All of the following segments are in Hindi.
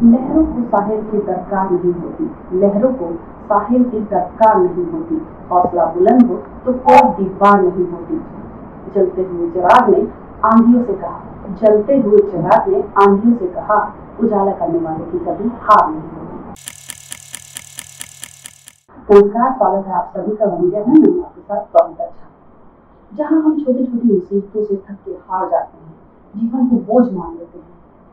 लहरों को साहिल की दरकार नहीं होती, लहरों को साहिल की दरकार नहीं होती, हौसला बुलंद हो तो कोई दीवार नहीं होती। जलते हुए चिराग ने आंधियों से कहा, जलते हुए चिराग ने आंधियों से कहा, उजाला करने वाले की कभी हार नहीं होती। नमस्कार, स्वागत है आप सभी का वंदे में। मैं आपके साथ बहुत अच्छा। जहाँ हम छोटी छोटी मुसीबतों से थक के हार जाते हैं, जीवन को बोझ मान लेते हैं,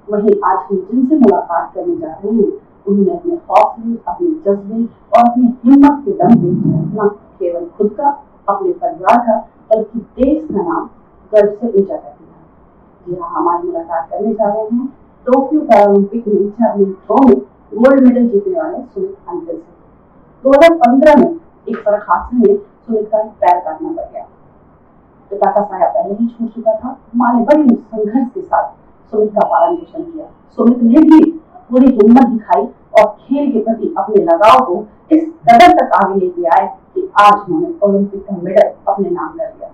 वहीं आज हम जिनसे मुलाकात करने जा रहे हैं, उन्होंने अपने हौसले, अपने जज्बे और अपनी हिम्मत के दम पे न केवल खुद का, अपने परिवार का, बल्कि देश का नाम गर्व से ऊंचा कर दिया। जी हाँ, हमारी मुलाकात करने जा रहे हैं टोक्यो पैरालंपिक में जावलिन थ्रो में गोल्ड मेडल जीतने वाले सुमित अंकल से। 2015 में एक सड़क हादसे में सुमित का पैर काटना पड़ गया। पिता का साया पहले ही छूट चुका था। माँ ने बड़ी संघर्ष के साथ सुमित का पालन पोषण किया। सुमित ने भी पूरी हिम्मत दिखाई और खेल के प्रति अपने लगाव को इस कदर तक आगे लेके आए कि आज उन्होंने ओलंपिक का मेडल अपने नाम कर लिया।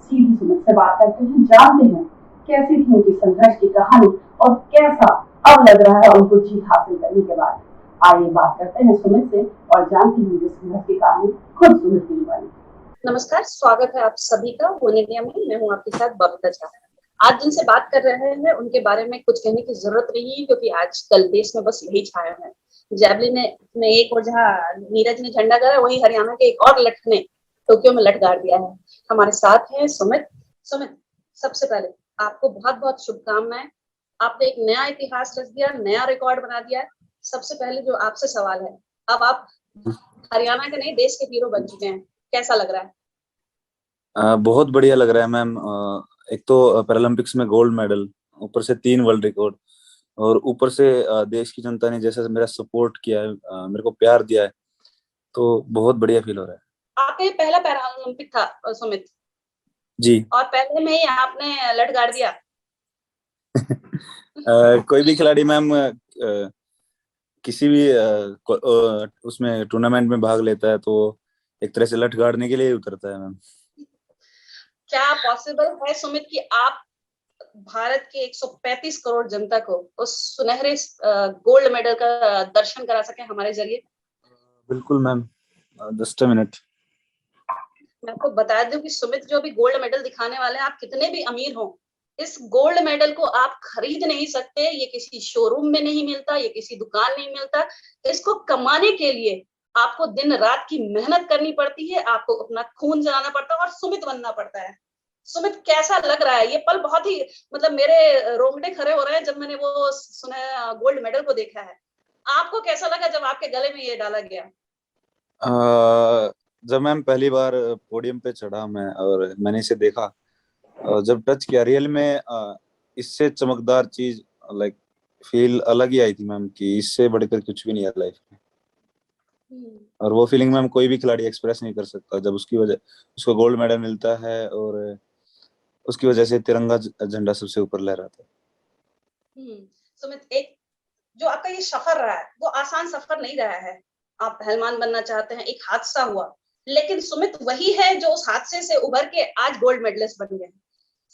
सीधी सुमित से बात करते हैं, जानते हैं कैसी थी उनकी संघर्ष की कहानी और कैसा अब लग रहा है उनको जीत हासिल करने के बाद। आइए बात करते हैं सुमित से और जानते हैं जिस संघर्ष की कहानी खुद सुमित की जुबानी। नमस्कार, स्वागत है आप सभी का बोन इंडिया में। मैं हूं आपके साथ बबीता झा। आज जिनसे बात कर रहे हैं उनके बारे में कुछ कहने की जरूरत नहीं है, क्योंकि आजकल देश में बस यही छाया है। जैवलिन में एक और जहां नीरज ने झंडा गाड़ा, वहीं हरियाणा के एक और लठ ने टोक्यो में लठ गाड़ दिया है। हमारे साथ है सुमित। सुमित, सबसे पहले आपको बहुत बहुत शुभकामनाएं। आपने एक नया इतिहास रच दिया, नया रिकॉर्ड बना दिया है। सबसे पहले जो आपसे सवाल है, अब आप हरियाणा के नहीं देश के हीरो बन चुके हैं, कैसा लग रहा है? बहुत बढ़िया लग रहा है मैम। एक तो पैरालंपिक्स में गोल्ड मेडल, ऊपर से 3 वर्ल्ड रिकॉर्ड, और ऊपर से देश की जनता ने जैसे मेरा सपोर्ट किया है, मेरे को प्यार दिया है, तो बहुत बढ़िया फील हो रहा है। आपका ये पहला पैरालंपिक था सुमित जी। और पहले में ही आपने लठ गाड़ दिया। कोई भी खिलाड़ी मैम किसी भी उसमें टूर्नामेंट में भाग लेता है तो एक तरह से लठ गाड़ने के लिए उतरता है मैम। क्या पॉसिबल है सुमित कि आप भारत के 135 करोड़ जनता को उस सुनहरे गोल्ड मेडल का दर्शन करा सके हमारे जरिए? बिल्कुल मैम, जस्ट अ मिनट। मैं आपको बता दूं कि सुमित जो भी गोल्ड मेडल दिखाने वाले हैं, आप कितने भी अमीर हो, इस गोल्ड मेडल को आप खरीद नहीं सकते। ये किसी शोरूम में नहीं मिलता, ये किसी दुकान नहीं मिलता। इसको कमाने के लिए आपको दिन रात की मेहनत करनी पड़ती है, आपको अपना खून जलाना पड़ता है और सुमित बनना पड़ता है। सुमित, कैसा लग रहा है? ये पल बहुत ही मतलब मेरे रोंगटे खड़े हो रहे हैं जब मैंने वो सुना गोल्ड मेडल को देखा है। आपको कैसा लगा जब आपके गले में ये डाला गया? जब मैम पहली बार पोडियम पे चढ़ा मैं और मैंने इसे देखा, जब टच किया रियल में, इससे चमकदार चीज लाइक फील अलग ही आई थी मैम, कि इससे बढ़कर कुछ भी नहीं है लाइफ में। और वो फीलिंग मैम कोई भी खिलाड़ी एक्सप्रेस नहीं कर सकता जब उसकी वजह उसको गोल्ड मेडल मिलता है और उसकी वजह से तिरंगा झंडा सबसे ऊपर लहराता है। सुमित, एक जो आपका ये सफर रहा है वो आसान सफर नहीं रहा है। आप पहलवान बनना चाहते हैं, एक हादसा हुआ, लेकिन सुमित वही है जो उस हादसे से उभर के आज गोल्ड मेडलिस्ट बन गए।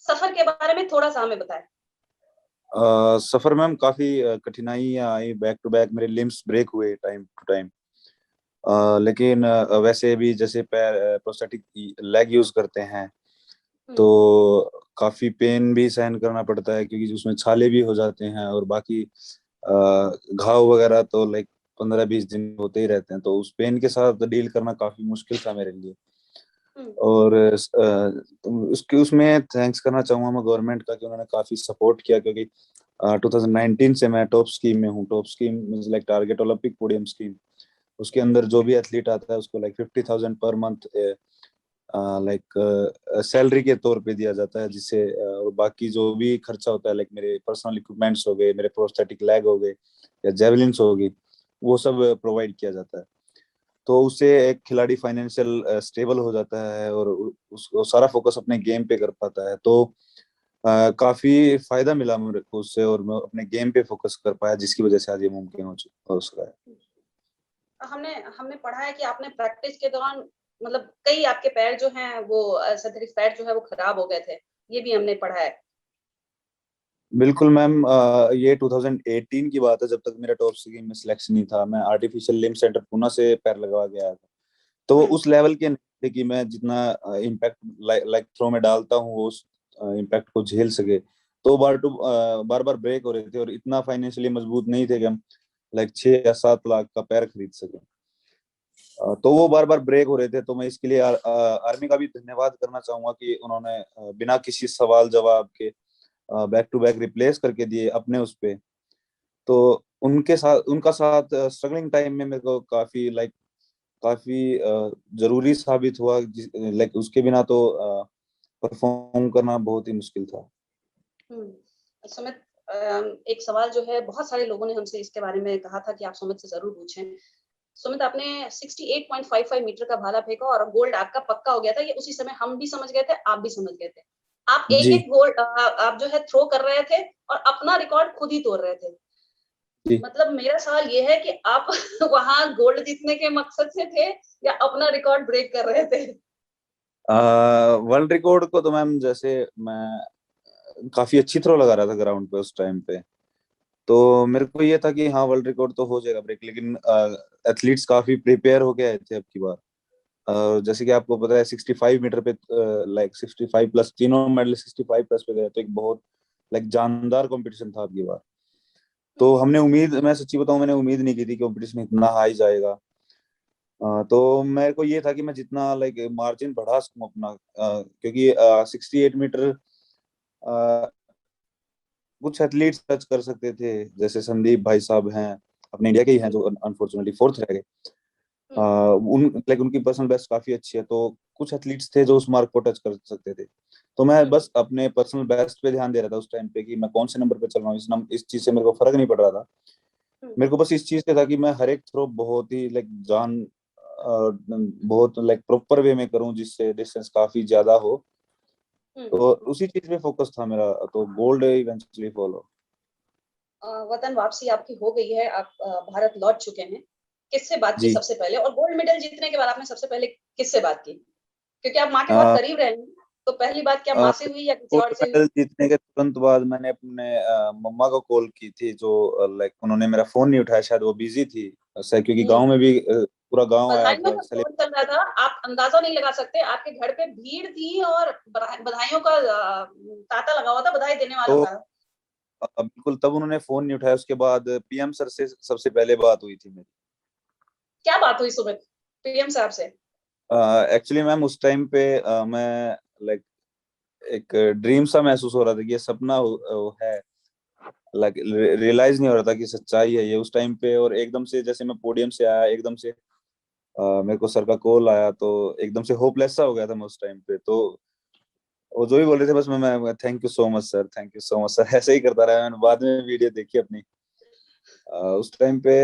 सफर के बारे में थोड़ा सा हमें बताएं। सफर मैम काफी कठिनाई आई, बैक टू बैक मेरे लिम्स ब्रेक हुए टाइम टू टाइम। लेकिन वैसे भी जैसे पैर प्रोस्थेटिक लेग यूज करते हैं तो काफी पेन भी सहन करना पड़ता है, क्योंकि उसमें छाले भी हो जाते हैं और बाकी घाव वगैरह तो लाइक 15-20 दिन होते ही रहते हैं, तो उस पेन के साथ डील करना काफी मुश्किल था मेरे लिए। और उसके उसमें थैंक्स करना चाहूंगा मैं गवर्नमेंट का, कि उन्होंने काफी सपोर्ट किया, क्योंकि 2019 से मैं टॉप स्कीम में हूँ। Top scheme means like target Olympic podium scheme. उसके अंदर जो भी एथलीट आता है उसको like 50,000 per month like salary के तौर पे दिया जाता है, जिससे बाकी जो भी खर्चा होता है लाइक मेरे पर्सनल इक्विपमेंट्स हो गए, मेरे प्रोस्थेटिक लेग हो गए या जेवलिन्स हो गई, वो सब प्रोवाइड किया जाता है। तो उससे एक खिलाड़ी फाइनेंशियल स्टेबल हो जाता है और उसको सारा फोकस अपने गेम पे कर पाता है। तो काफी फायदा मिला मेरे को उससे, और मैं अपने गेम पे फोकस कर पाया, जिसकी वजह से आज ये मुमकिन हो सका है। हमने हमने पढ़ा है कि आपने प्रैक्टिस के दौरान मतलब कई आपके पैर जो हैं वो पैर जो है वो खराब हो गए थे, ये भी हमने पढ़ा है। बिल्कुल मैम, ये 2018 की बात है, जब तक मेरा टॉप स्कीइंग में सिलेक्शन नहीं था। मैं आर्टिफिशियल लिम्ब सेंटर पुणे से पैर लगवा के आया था। तो वो हम्म उस लेवल के नहीं थे कि मैं जितना इम्पैक्ट लाइक थ्रो में डालता हूँ वो उस इम्पैक्ट को झेल सके। तो बार बार ब्रेक हो रहे थे, और इतना फाइनेंशियली मजबूत नहीं थे कि हम लाइक 6 या 7 लाख का पैर खरीद सके। तो वो बार बार ब्रेक हो रहे थे। तो मैं इसके लिए आर्मी का भी धन्यवाद करना चाहूंगा कि उन्होंने बिना किसी सवाल जवाब के बैक टू बैक रिप्लेस करके दिए अपने उस पे। तो उनका साथ स्ट्रगलिंग टाइम में मेरे को काफी जरूरी साबित हुआ। लाइक उसके बिना तो परफॉर्म करना बहुत ही मुश्किल था। सुमित, एक सवाल जो है बहुत सारे लोगों ने हमसे इसके बारे में कहा था कि आप सुमित से जरूर पूछें। सुमित, आपने 68.55 मीटर का भाला फेंका और गोल्ड आपका पक्का हो गया था। ये उसी समय हम भी समझ गए थे, आप भी समझ गए थे। आप एक जी एक गोल्ड आप जो है थ्रो कर रहे थे और अपना रिकॉर्ड खुद ही तोड़ रहे थे। जी। मतलब मेरा सवाल ये है कि आप वहां गोल्ड जीतने के मकसद से थे या अपना रिकॉर्ड ब्रेक कर रहे थे? वर्ल्ड रिकॉर्ड को तो मैम, जैसे मैं काफी अच्छी थ्रो लगा रहा था ग्राउंड पे उस टाइम पे, तो मेरे को ये था कि हाँ वर्ल्ड रिकॉर्ड तो हो जाएगा ब्रेक। लेकिन एथलीट्स काफी प्रिपेयर होके आए थे अब की बार। जैसे कि आपको पता है 65 मीटर पे लाइक 65 प्लस, तीनों मेडल 65 प्लस पे गए, तो एक बहुत लाइक जानदार कंपटीशन था अब की बार। तो मैं सच्ची बताऊं, मैंने उम्मीद नहीं की थी कंपटीशन इतना हाई जाएगा। तो मेरे को ये था कि मैं जितना लाइक मार्जिन बढ़ा सकूं अपना, क्योंकि 68 मीटर कुछ एथलीट्स टच कर सकते थे, जैसे संदीप भाई साहब हैं, अपने इंडिया के ही हैं, जो अनफॉर्चुनेटली फोर्थ रह गए। उनकी पर्सनल बेस्ट काफी अच्छी है, तो कुछ एथलीट्स थे जो उस मार्क को टच कर सकते थे। तो मैं बस अपने पर्सनल बेस्ट पे ध्यान दे रहा था उस टाइम पे, कि मैं कौन से नंबर पे चल रहा हूँ। इस चीज से मेरे को फर्क नहीं पड़ रहा था। मेरे को बस इस चीज से था कि मैं हर एक थ्रो बहुत ही लाइक बहुत लाइक प्रॉपर वे में करूं, जिससे डिस्टेंस काफी ज्यादा हो। तो उसी चीज पे फोकस था मेरा, तो गोल्ड इवेंचुअली फॉलो। वतन वापसी आपकी हो गई है, आप भारत लौट चुके हैं। किससे बात की जी। सबसे पहले, और गोल्ड मेडल जीतने के बाद आपने सबसे पहले किससे बात की? क्योंकि आप माँ के बहुत आ, करीब रहे हैं, तो पहली बात क्या माँ से हुई या किसी और गोल्ड से हुई? मेडल जीतने के तुरंत बाद मैंने अपने मम्मा को कॉल की थी, जो लाइक उन्होंने मेरा फोन नहीं उठाया, शायद वो बिजी थी। क्योंकि गांव में भी पूरा गांव आया बधाइयों था का शोर चल रहा था, आप अंदाजा नहीं लगा सकते। आपके घर पे भीड़ थी और बधाइयों का तांता लगा हुआ था बधाई देने वालों तो का। बिल्कुल, तब उन्होंने फोन नहीं उठाया। उसके बाद पीएम सर से सबसे पहले बात हुई थी मेरी। क्या बात हुई सुमित पीएम साहब से? एक्चुअली मैम, उस टाइम पे मैं लाइक एक ड्रीम सा महसूस हो रहा था कि ये सपना है। लाइक रियलाइज नहीं हो रहा था कि सच्चाई है ये उस टाइम पे। और एकदम से जैसे मैं पोडियम से आया, एकदम से मेरे को सर का कॉल आया, तो एकदम से होपलेस सा हो गया था मैं उस टाइम पे। तो वो जो भी बोल रहे थे, बस मैं thank you so much sir, thank you so much sir ऐसे ही करता रहा। मैंने बाद में वीडियो देखी अपनी। उस टाइम पे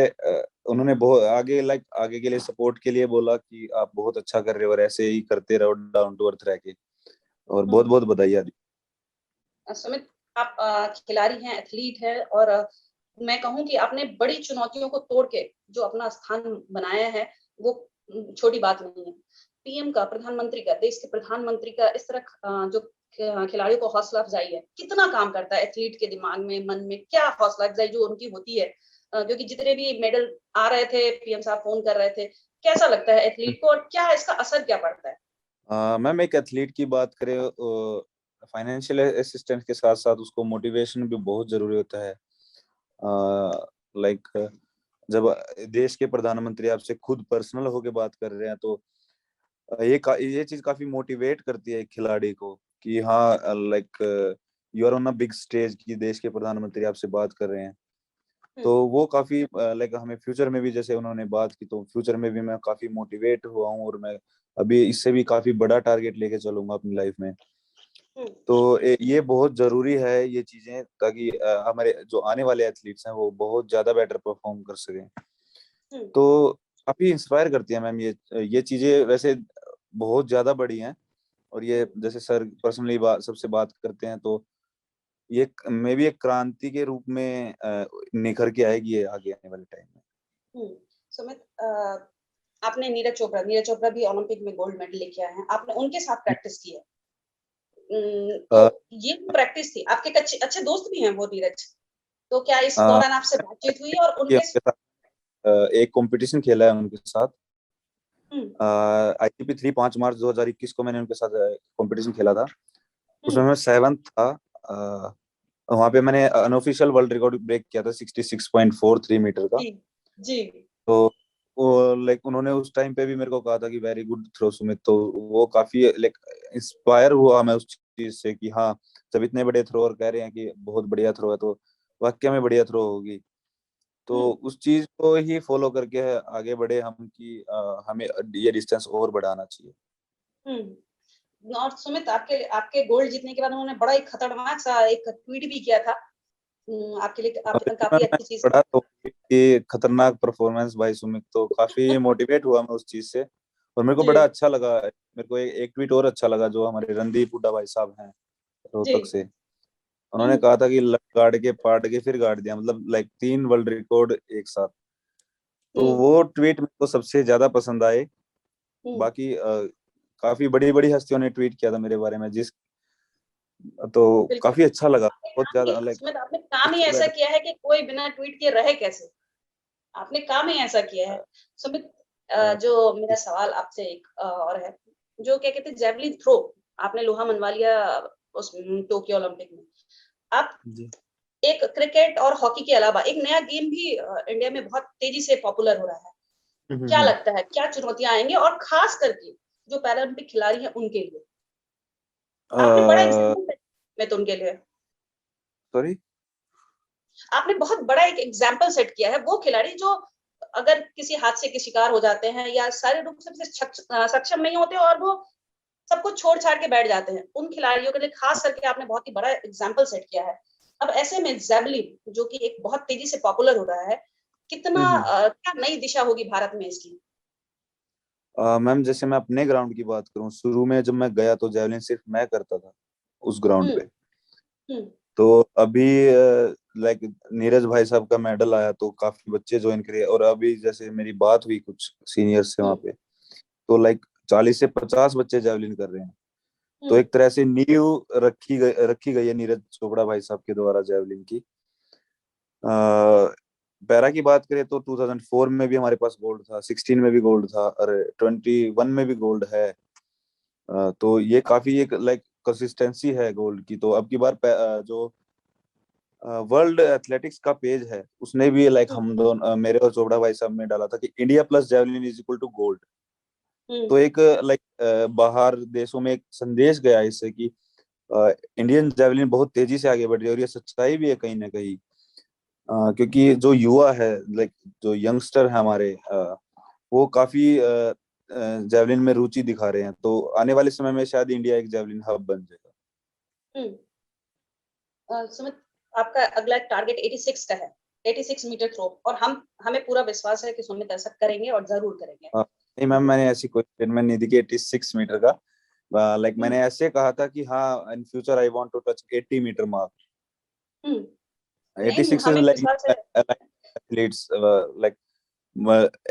उन्होंने बहुत आगे के लिए सपोर्ट के लिए बोला कि आप बहुत अच्छा कर रहे हो और ऐसे ही करते रहो डाउन टू अर्थ रह के। और बहुत बहुत बधाई दी। सुमित, आप खिलाड़ी हैं, एथलीट हैं, और मैं कहूं कि आपने बड़ी चुनौतियों को तोड़ के जो अपना स्थान बनाया है, वो छोटी बात नहीं है। पीएम का, प्रधानमंत्री का, देश के प्रधानमंत्री का इस तरह जो खिलाड़ियों को हौसला अफजाई है, कितना काम करता है एथलीट के दिमाग में, मन में, क्या हौसला अफजाई जो उनकी होती है? क्योंकि जितने भी मेडल आ रहे थे, पीएम साहब फोन कर रहे थे, कैसा लगता है एथलीट को, और क्या इसका असर क्या पड़ता है? मैम, एक एथलीट की बात करें, फाइनेंशियल असिस्टेंस के साथ साथ उसको मोटिवेशन भी बहुत जरूरी होता है। लाइक जब देश के प्रधानमंत्री आपसे खुद पर्सनल होके बात कर रहे हैं, तो ये चीज काफी मोटिवेट करती है एक खिलाड़ी को, कि हाँ like you are on a big stage, की देश के प्रधानमंत्री आपसे बात कर रहे हैं। तो वो काफी लाइक हमें फ्यूचर में भी, जैसे उन्होंने बात की, तो फ्यूचर में भी मैं काफी मोटिवेट हुआ हूँ। और मैं अभी इससे भी काफी बड़ा टारगेट लेके चलूंगा अपनी लाइफ में। तो ये बहुत जरूरी है ये चीजें, ताकि हमारे जो आने वाले एथलीट्स हैं वो बहुत ज्यादा बेटर परफॉर्म कर सकें। तो काफी इंस्पायर करती है मैम ये चीजें। वैसे बहुत ज्यादा बड़ी हैं, और ये जैसे सर पर्सनली सबसे बात करते हैं, तो ये मे भी एक क्रांति के रूप में निखर के आएगी ये आगे आने वाले टाइम में। सुमित, आपने नीरज चोपड़ा भी ओलंपिक में गोल्ड मेडल लेके आए हैं, आपने उनके साथ प्रैक्टिस की है। तो ये प्रैक्टिस थी। आपके अच्छे दोस्त भी हैं वो नीरज, तो क्या इस अ, दौरान आपसे बातचीत हुई और कि उनके? उनके साथ एक कंपटीशन खेला है उनके साथ। हम्म ITP 3 5 मार्च 2021 को मैंने उनके साथ कंपटीशन खेला था। उसमें हम्म मैं 7th था। अ, वहाँ पे मैंने अनऑफिशियल वर्ल्ड रिकॉर्ड ब्रेक किया था 66.43 मीटर का। जी जी। तो वो लाइक उन्होंने उस टाइम पे भी मेरे को कहा था कि वेरी गुड थ्रो सुमित। तो वो काफी लाइक इंस्पायर हुआ मैं उस चीज से कि हाँ, जब इतने बड़े थ्रोअर कह रहे हैं कि बहुत बढ़िया थ्रो है तो वाकई में बढ़िया थ्रो होगी। तो हम्म उस चीज को ही फॉलो करके आगे बढ़े हम कि हमें ये डिस्टेंस और बढ़ाना चाहिए। और सुमित, आपके आपके गोल्ड जीतने के बाद उन्होंने बड़ा एक खतरनाक सा एक ट्वीट भी किया था। आपके लिए काफी मैं अच्छी चीज पढ़ा था। तो कि खतरनाक परफॉर्मेंस भाई सुमित, तो काफी मोटिवेट हुआ मैं उस चीज से। और मेरे को जी बड़ा अच्छा लगा। मेरे को एक ट्वीट और अच्छा लगा जो हमारे रणदीप हुड्डा भाई साहब हैं जी। रोहतक से। उन्होंने हम्म कहा था कि गाड़ के पाट के फिर गाड़ दिया, मतलब लाइक 3 वर्ल्ड रिकॉर्ड एक साथ। तो हम्म वो ट्वीट मेरे को सबसे ज्यादा पसंद आए। हम्म बाकी काफी बड़ी बड़ी हस्तियों ने ट्वीट किया था मेरे बारे में, जिस तो बिल्कुल। काफी अच्छा लगा, आपने बहुत काम ही ज्यादा लाइक सुमित, आपने काम ही उससे ऐसा बेटर। किया है कि कोई बिना ट्वीट के रहे कैसे। आपने काम ही ऐसा किया है सुमित। जो मेरा सवाल आपसे एक और है, जो क्या कहते हैं जेवलिन थ्रो, आपने लोहा मनवा लिया उस टोक्यो ओलंपिक में। आप जी। एक क्रिकेट और हॉकी के अलावा एक नया गेम भी इंडिया में बहुत तेजी से पॉपुलर हो रहा है। क्या हम्म। लगता है क्या चुनौतियां आएंगी, और खास करके जो पैरालंपिक खिलाड़ी हैं उनके लिए? आपने बड़ा एग्जाम्पल में तो उनके लिए सॉरी। आपने बहुत बड़ा एक एग्जाम्पल सेट किया है। वो खिलाड़ी जो अगर किसी हादसे के शिकार हो जाते हैं या शारीरिक रूप से सक्षम नहीं होते और वो सब कुछ छोड़ छाड़ के बैठ जाते हैं, उन खिलाड़ियों के लिए खास करके आपने बहुत ही बड़ा एग्जाम्पल सेट किया है। अब ऐसे में जेवलिन जो कि एक बहुत तेजी से पॉपुलर हो रहा है, कितना क्या नई दिशा होगी भारत में इसकी? मैम जैसे मैं अपने ग्राउंड की बात करूं, शुरू में जब मैं गया तो जेवलिन सिर्फ मैं करता था उस ग्राउंड हम्म पे। हम्म तो अभी लाइक नीरज भाई साहब का मेडल आया तो काफी बच्चे ज्वाइन करे, और अभी जैसे मेरी बात हुई कुछ सीनियर से वहाँ हम्म पे, तो लाइक 40 से 50 बच्चे जेवलिन कर रहे हैं। तो हम्म एक तरह से नींव रखी गई है नीरज चोपड़ा भाई साहब के द्वारा जेवलिन की। पैरा की बात करें तो 2004 में भी हमारे पास गोल्ड था, 16 में भी गोल्ड था, और 21 में भी गोल्ड है। तो ये काफी एक लाइक कंसिस्टेंसी है गोल्ड की। तो अब की बार जो वर्ल्ड एथलेटिक्स का पेज है उसने भी लाइक हम्म हम दोनों मेरे और चोपड़ा भाई साहब ने डाला था कि India plus javelin is equal to gold. Hmm तो एक लाइक बाहर देशों में एक संदेश गया इससे कि इंडियन जेवलिन बहुत तेजी से आगे बढ़ रही है, और ये सच्चाई भी है कहीं ना कहीं। क्योंकि जो युवा है लाइक जो यंगस्टर है हमारे, वो काफी जेवलिन में रुचि दिखा रहे हैं। तो आने वाले समय में शायद इंडिया एक जेवलिन हब बन जाएगा। हम्म सुमित, आपका अगला टारगेट 86 का है, 86 मीटर थ्रो, और हमें पूरा विश्वास है कि सुमित ऐसा करेंगे और जरूर करेंगे। नहीं मैम, मैंने ऐसी कोई स्टेटमेंट नहीं दी कि 86 मीटर का। लाइक हम्म मैंने ऐसे कहा था कि हाँ, in future I want to touch 80 metre mark. Hmm नहीं, 86 इज हमें लाइक विश्वास है। एथलीट्स लाइक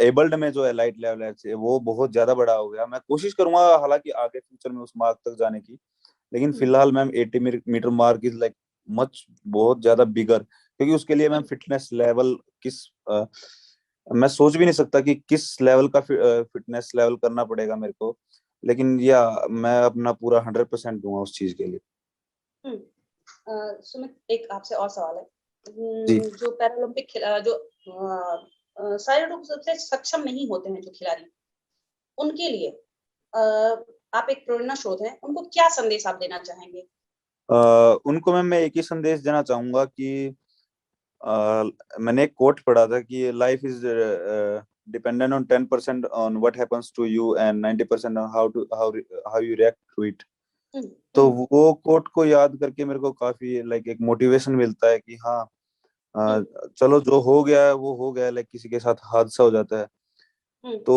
एबल्ड में जो एलाइट लेवल है वो बहुत ज्यादा बड़ा हो गया। मैं कोशिश करूंगा हालांकि आगे फ्यूचर में उस मार्क तक जाने की। लेकिन हम्म फिलहाल ma'am 80 metre mark is like much बहुत ज्यादा बिगर, क्योंकि उसके लिए मैम हम्म फिटनेस लेवल किस मैं सोच भी नहीं सकता कि किस लेवल का फिटनेस लेवल करना पड़ेगा मेरे को। लेकिन या मैं अपना पूरा 100% दूंगा उस चीज के लिए। हम्म सुमित, एक आपसे और सवाल है। जी। जो पैरालंपिक जो शारीरिक रूप से सक्षम नहीं होते हैं जो खिलाड़ी, उनके लिए अ, आप एक प्रेरणा स्रोत हैं, उनको क्या संदेश आप देना चाहेंगे? उनको मैं एक ही संदेश देना चाहूंगा कि मैंने एक कोट पढ़ा था कि life is dependent on 10% on what happens to you and 90% on how you react to it. Hmm तो हम्म वो कोट को याद करके मेरे को काफी लाइक एक मोटिवेशन मिलता है कि हाँ, हम्म चलो जो हो गया है वो हो गया है। लाइक किसी के साथ हादसा हो जाता है हम्म तो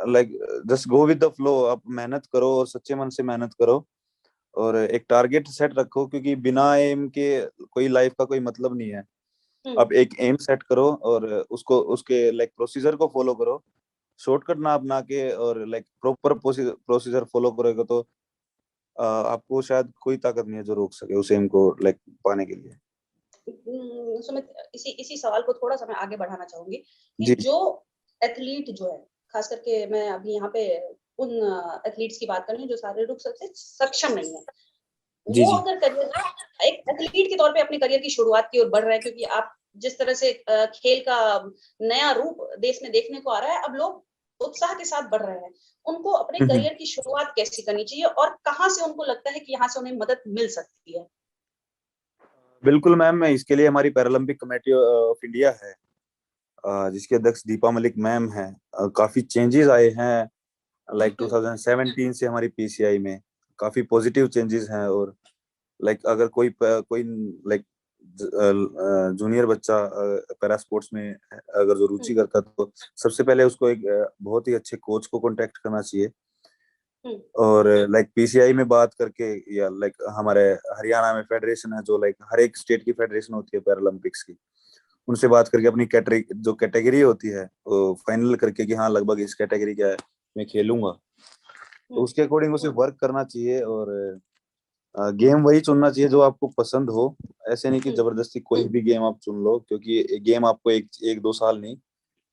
like just go with the flow. आप मेहनत करो और सच्चे मन से मेहनत करो, और एक टारगेट सेट रखो, क्योंकि बिना एम के कोई लाइफ का कोई मतलब नहीं है। हम्म आप एक एम सेट करो और उसको उसके लाइक प्रोसीजर को फॉलो करो, शॉर्टकट ना अपना के, और लाइक प्रॉपर प्रोसीजर फॉलो करोगे तो आपको शायद कोई ताकत नहीं है जो रोक सके उस एम को लाइक पाने के लिए। सुमित, इसी सवाल को थोड़ा सा मैं आगे बढ़ाना चाहूंगी कि जी जो एथलीट जो है, खास करके मैं अभी यहाँ पे उन एथलीट्स की बात कर रही हूँ जो शारीरिक रूप से सक्षम नहीं है, जी वो जी। अगर करियर एक एथलीट के तौर पे अपने करियर की शुरुआत की ओर बढ़ रहे हैं, क्योंकि आप जिस तरह से खेल का नया रूप देश में देखने को आ रहा है, अब लोग उत्साह के साथ बढ़ रहे हैं, उनको अपने हम्म। करियर की शुरुआत कैसे करनी चाहिए और कहाँ से उनको लगता है कि यहाँ से उन्हें मदद मिल सकती है? बिल्कुल मैम, मैं इसके लिए हमारी पैरालंपिक कमेटी ऑफ इंडिया है, जिसके अध्यक्ष दीपा मलिक मैम हैं। काफी चेंजेस आए हैं लाइक 2017 से हमारी पीसीआई में, काफी पॉजिटिव चेंजेस हैं। और लाइक अगर कोई लाइक जूनियर बच्चा पैरा स्पोर्ट्स में अगर जो रुचि करता है तो सबसे पहले उसको एक बहुत ही अच्छे कोच को कांटेक्ट करना चाहिए। और लाइक पीसीआई में बात करके, या लाइक हमारे हरियाणा में फेडरेशन है जो लाइक हर एक स्टेट की फेडरेशन होती है पैरालंपिक्स की, उनसे बात करके अपनी कैटेगरी होती है वो फाइनल करके कि हाँ लगभग इस कैटेगरी का है मैं खेलूंगा, तो उसके अकॉर्डिंग उसे वर्क करना चाहिए। और गेम वही चुनना चाहिए जो आपको पसंद हो। ऐसे नहीं कि जबरदस्ती कोई भी गेम आप चुन लो, क्योंकि गेम आपको एक दो साल नहीं,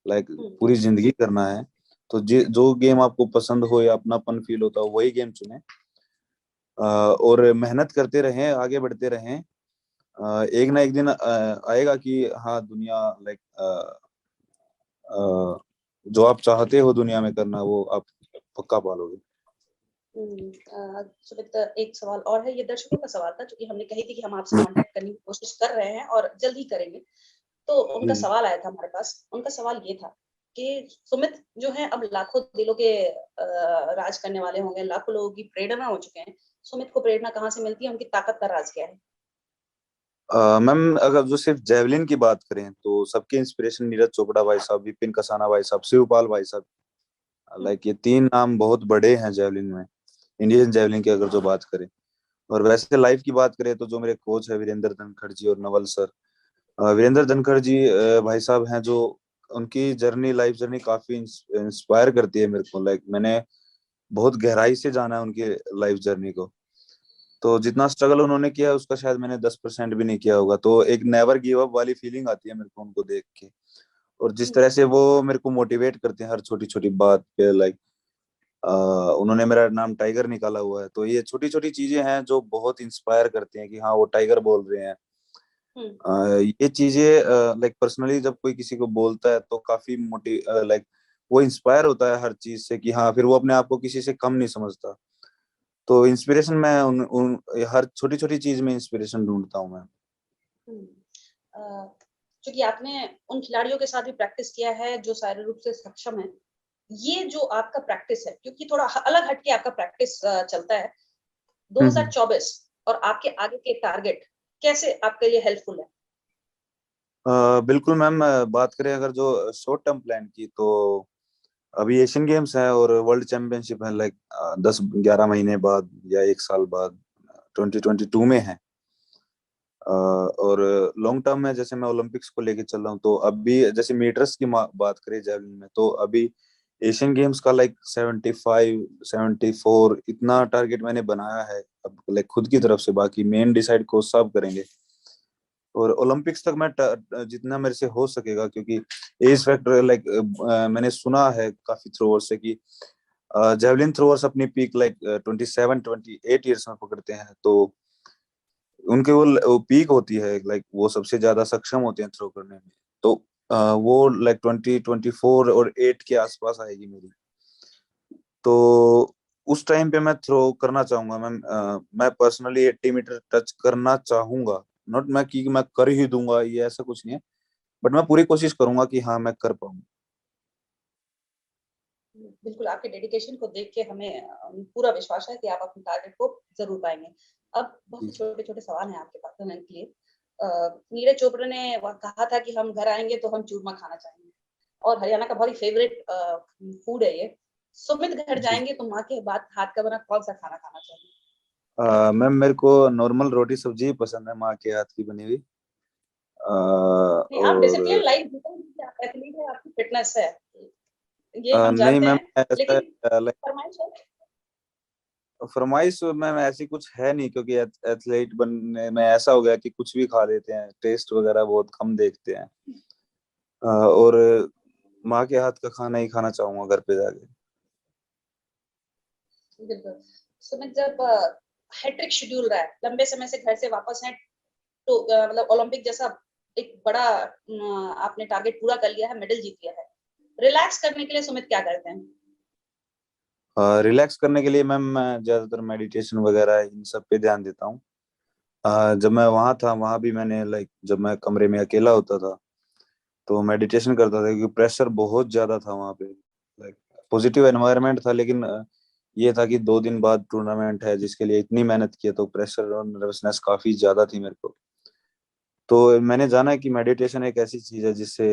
लाइक पूरी जिंदगी करना है। तो जो गेम आपको पसंद हो या अपनापन फील होता हो वही गेम चुने। और मेहनत करते रहें, आगे बढ़ते रहें। एक ना एक दिन आएगा कि हाँ दुनिया लाइक जो आप चाहते हो दुनिया में करना वो आप पक्का पालोगे। सुमित, एक सवाल और है, ये दर्शकों का सवाल था, क्योंकि हमने कही थी कि हम आपसे कांटेक्ट करने की कोशिश कर रहे हैं और जल्द ही करेंगे। तो उनका सवाल आया था हमारे पास। उनका सवाल ये था कि सुमित जो है अब लाखों दिलों के राज करने वाले होंगे, लाखों लोगों की प्रेरणा हो चुके हैं, सुमित को प्रेरणा कहाँ से मिलती है, उनकी ताकत का राज क्या है? मैम अगर जो सिर्फ जेवलिन की बात करें तो सबके इंस्पिरेशन नीरज चोपड़ा भाई साहब, विपिन कसाना भाई साहब, शिवपाल भाई साहब, लाइक ये तीन नाम बहुत बड़े हैं जेवलिन में, इंडियन जेवलिन की अगर जो बात करें। और वैसे लाइफ की बात करें तो जो मेरे कोच है वीरेंद्र धनखड़ जी और नवल सर। वीरेंद्र धनखड़ जी भाई साहब हैं जो, उनकी जर्नी, लाइफ जर्नी काफी इंस्पायर करती है मेरे को। लाइक मैंने बहुत गहराई से जाना है उनकी लाइफ जर्नी को। तो जितना स्ट्रगल उन्होंने किया है उसका शायद मैंने 10% भी नहीं किया होगा। तो एक नेवर गिव अप वाली फीलिंग आती है मेरे को उनको देख के। और जिस तरह से वो मेरे को मोटिवेट करते हैं हर छोटी छोटी बात पे, लाइक उन्होंने मेरा नाम टाइगर निकाला हुआ है, तो ये छोटी छोटी चीजें हैं जो बहुत इंस्पायर करती हैं कि हाँ वो टाइगर बोल रहे हैं। ये चीजें लाइक पर्सनली जब कोई किसी को बोलता है तो काफी लाइक वो इंस्पायर होता है हर चीज से कि हाँ फिर वो अपने आप को किसी से कम नहीं समझता। तो इंस्पिरेशन मैं हर छोटी छोटी चीज में इंस्पिरेशन ढूंढता हूँ मैं। क्योंकि आपने उन खिलाड़ियों के साथ भी प्रैक्टिस किया है जो शारीरिक रूप से सक्षम है, ये जो आपका प्रैक्टिस है, क्योंकि थोड़ा अलग हटके आपका प्रैक्टिस चलता है, 2024 और आपके आगे के टारगेट कैसे आपके लिए हेल्पफुल है? बिल्कुल मैम, बात करें अगर जो शॉर्ट टर्म प्लान की, तो अभी एशियन गेम्स है और वर्ल्ड चैंपियनशिप है, लाइक 10-11 महीने बाद या एक साल बाद 2022 में है। और लॉन्ग टर्म में जैसे मैं ओलंपिक्स को लेके चल रहा हूँ, तो अभी जैसे मीटर्स की बात करें जेवलिन में, तो अभी एशियन गेम्स का लाइक 75-74 इतना टारगेट मैंने बनाया है अब, लाइक खुद की तरफ से। बाकी मेन डिसाइड कोच साहब करेंगे। और ओलंपिक्स तक मैं जितना मेरे से हो सकेगा, क्योंकि एज फैक्टर लाइक मैंने सुना है काफी थ्रोअर से कि जेवलिन थ्रोअर्स अपनी पीक लाइक 27-28 ईयर्स में पकड़ते हैं। तो उनके वो पीक होती है, लाइक वो सबसे ज्यादा सक्षम होते हैं थ्रो करने में। तो वो लाइक 20-24 और 8 के आसपास आएगी मेरी। तो उस टाइम पे मैं थ्रो करना चाहूंगा मैम। मैं पर्सनली 80 मीटर टच करना चाहूंगा, नॉट मैं कि मैं कर ही दूंगा, ये ऐसा कुछ नहीं है, बट मैं पूरी कोशिश करूंगा कि हाँ मैं कर पाऊँ। बिल्कुल, आपके डेडिकेशन को देख के हमें पूरा विश्वास है कि आप अपने टारगेट को जरूर पाएंगे। अब बहुत ही छोटे छोटे सवाल हैं आपके पास के लिए। नीरज चोपड़ा ने कहा था कि हम घर आएंगे तो हम चूरमा खाना चाहेंगे, और हरियाणा का बहुत ही फेवरेट फूड है ये। सुमित घर जाएंगे तो माँ के हाथ का बना कौन सा खाना खाना चाहिए? मैम मेरे को नॉर्मल रोटी सब्जी ही पसंद है, माँ के हाथ की बनी हुई। आप डिसिप्लिन और लाइफ जीते हैं, आप एथलीट है, आपकी फिटनेस है, ये हम नहीं जानते मैम, हैं, ऐसा लेकिन लाइक फरमाइश है। फरमाइश मैम ऐसी कुछ है नहीं, क्योंकि एथलीट बनने में ऐसा हो गया कि कुछ भी खा लेते हैं, टेस्ट वगैरह बहुत कम देखते हैं। और माँ के हाथ का खाना ही खाना चाहूंगा घर पे जाके। बिल्कुल। सुमित, जब हैट्रिक शेड्यूल रहा है, लंबे समय से घर से वापस हैं, तो मतलब ओलंपिक जैसा एक बड़ा आपने टारगेट पूरा कर लिया है, मेडल जीत लिया है, रिलैक्स करने के लिए सुमित क्या करते हैं? रिलैक्स करने के लिए मैम मैं ज्यादातर मेडिटेशन वगैरह इन सब पे ध्यान देता हूँ। जब मैं वहाँ था, वहाँ भी मैंने जब मैं कमरे में अकेला होता था तो मेडिटेशन करता था, क्योंकि प्रेशर बहुत ज्यादा था वहाँ पे। पॉजिटिव एनवायरनमेंट था, लेकिन ये था कि 2 दिन बाद टूर्नामेंट है जिसके लिए इतनी मेहनत की है, तो प्रेशर और नर्वसनेस काफी ज्यादा थी मेरे को। तो मैंने जाना कि मेडिटेशन एक ऐसी चीज है जिससे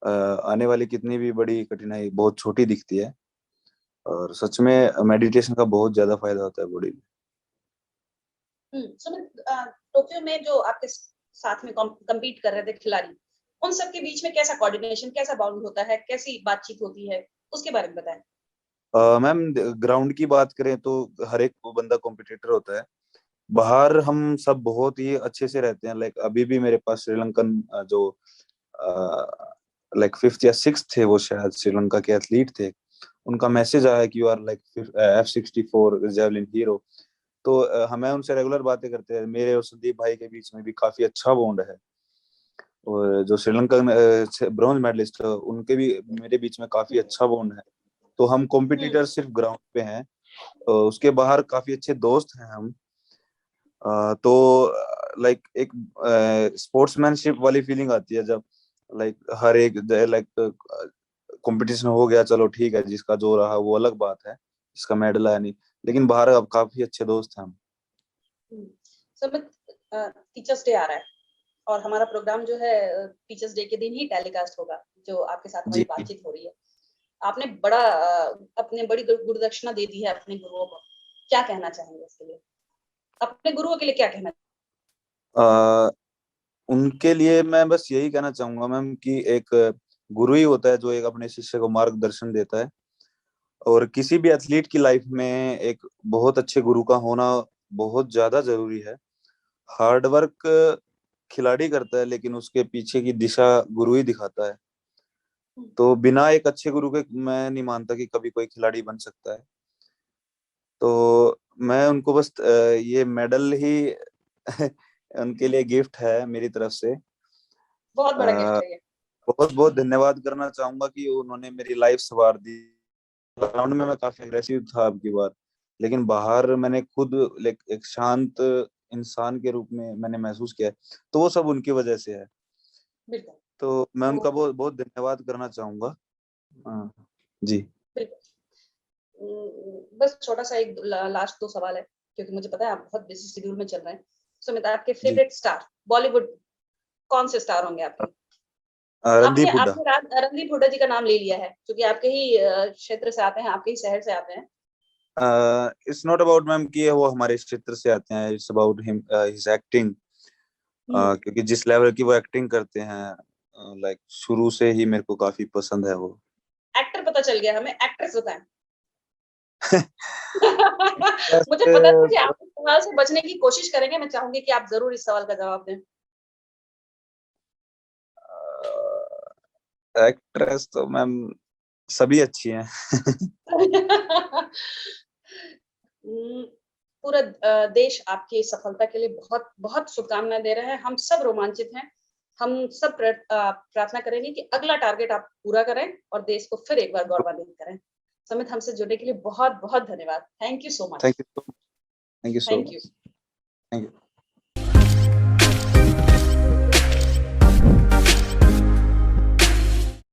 आने वाली कितनी भी बड़ी कठिनाई बहुत छोटी दिखती है, और सच में मेडिटेशन का बहुत ज्यादा फायदा होता है बॉडी में। सुमित, टोक्यो में जो आपके साथ में compete कर रहे थे खिलाड़ी, उन सब के बीच में कैसा कोऑर्डिनेशन, कैसा बाउंड होता है, कैसी बातचीत होती है, उसके बारे में बताएं। मैम ग्राउंड की बात करें तो हर एक बंदा कॉम्पिटिटर होता है। बाहर हम सब बहुत ही अच्छे से रहते हैं। अभी भी मेरे पास श्रीलंकन जो फिफ्थ या सिक्स थे, वो शायद श्रीलंका के एथलीट थे, उनका मैसेज आया कि you are F64 javelin hero. तो हमें उनसे रेगुलर बातें करते हैं। मेरे और संदीप भाई के बीच में भी काफी अच्छा बॉन्ड है। और जो श्रीलंकन ब्रॉन्ज मेडलिस्ट उनके भी मेरे बीच में काफी अच्छा बॉन्ड है। तो हम कॉम्पिटिटर सिर्फ ग्राउंड पे हैं, उसके बाहर काफी अच्छे दोस्त हैं हम। तो एक स्पोर्ट्समैनशिप वाली फीलिंग आती है जब हर एक कंपटीशन हो गया, चलो ठीक है, जिसका जो रहा वो अलग बात है, जिसका मेडल आया नहीं, लेकिन बाहर अब काफी अच्छे दोस्त हैं हम। सुमित, टीचर्स डे आ रहा है और हमारा प्रोग्राम जो है टीचर्स डे के दिन ही टेलीकास्ट होगा, जो आपके साथ हमारी जी बातचीत हो रही है। आपने अपने बड़ी गुरुदक्षिणा दे दी है अपने गुरुओं को, क्या कहना चाहेंगे इसके लिए? अपने गुरुओं के लिए क्या कहना? उनके लिए मैं बस यही कहना चाहूंगा मैम कि एक गुरु ही होता है जो एक अपने शिष्य को मार्गदर्शन देता है। और किसी भी एथलीट की लाइफ में एक बहुत अच्छे गुरु का होना बहुत ज्यादा जरूरी है। हार्ड वर्क खिलाड़ी करता है, लेकिन उसके पीछे की दिशा गुरु ही दिखाता है। तो बिना एक अच्छे गुरु के मैं नहीं मानता कि कभी कोई खिलाड़ी बन सकता है। तो मैं उनको बस ये मेडल ही उनके लिए गिफ्ट है मेरी तरफ से। बहुत बड़ा गिफ्ट है ये। बहुत बहुत धन्यवाद करना चाहूंगा कि उन्होंने मेरी लाइफ संवार दी। ग्राउंड में मैं काफी अग्रेसिव था अब की बार, लेकिन बाहर मैंने खुद एक शांत इंसान के रूप में मैंने महसूस किया है। तो वो सब उनकी वजह से है। बिल्कुल। तो मैं तो उनका बहुत बहुत धन्यवाद करना चाहूंगा। हाँ, जी। बिल्कुल। बस छोटा सा एक लास्ट 2 सवाल है, क्योंकि मुझे पता है आप बहुत बिजी शेड्यूल में चल रहे हैं। सुमित, आपके जी फेवरेट स्टार बॉलीवुड कौन से स्टार होंगे आपके? आपने रणदीप हुड्डा। आपने रणदीप हुड्डा जी का नाम ले लिया है, क्योंकि आपके ही क्षेत्र से आते हैं, आपके ही शहर से आते हैं। इट्स नॉट अबाउट मैम कि वो हमारे क्षेत्र से आते हैं, it's about him his acting. क्योंकि जिस लेवल की वो एक्टिंग करते हैं, शुरू से ही मेरे को काफी पसंद है वो। एक्टर पता चल गया, हमें एक्ट्रेस बताएं। मुझे पता था कि एक्ट्रेस आप इस सवाल से बचने की कोशिश करेंगे, मैं चाहूंगी कि आप जरूर इस सवाल का जवाब दें। एक्ट्रेस तो मैम सभी अच्छी हैं। पूरा देश आपकी सफलता के लिए बहुत बहुत शुभकामनाएं दे रहे हैं। हम सब रोमांचित हैं। हम सब प्रार्थना करेंगे कि अगला टारगेट आप पूरा करें और देश को फिर एक बार गौरवान्वित करें। समित, हमसे जुड़ने के लिए बहुत बहुत धन्यवाद। Thank you so much. Thank you so thank you. Much. Thank you.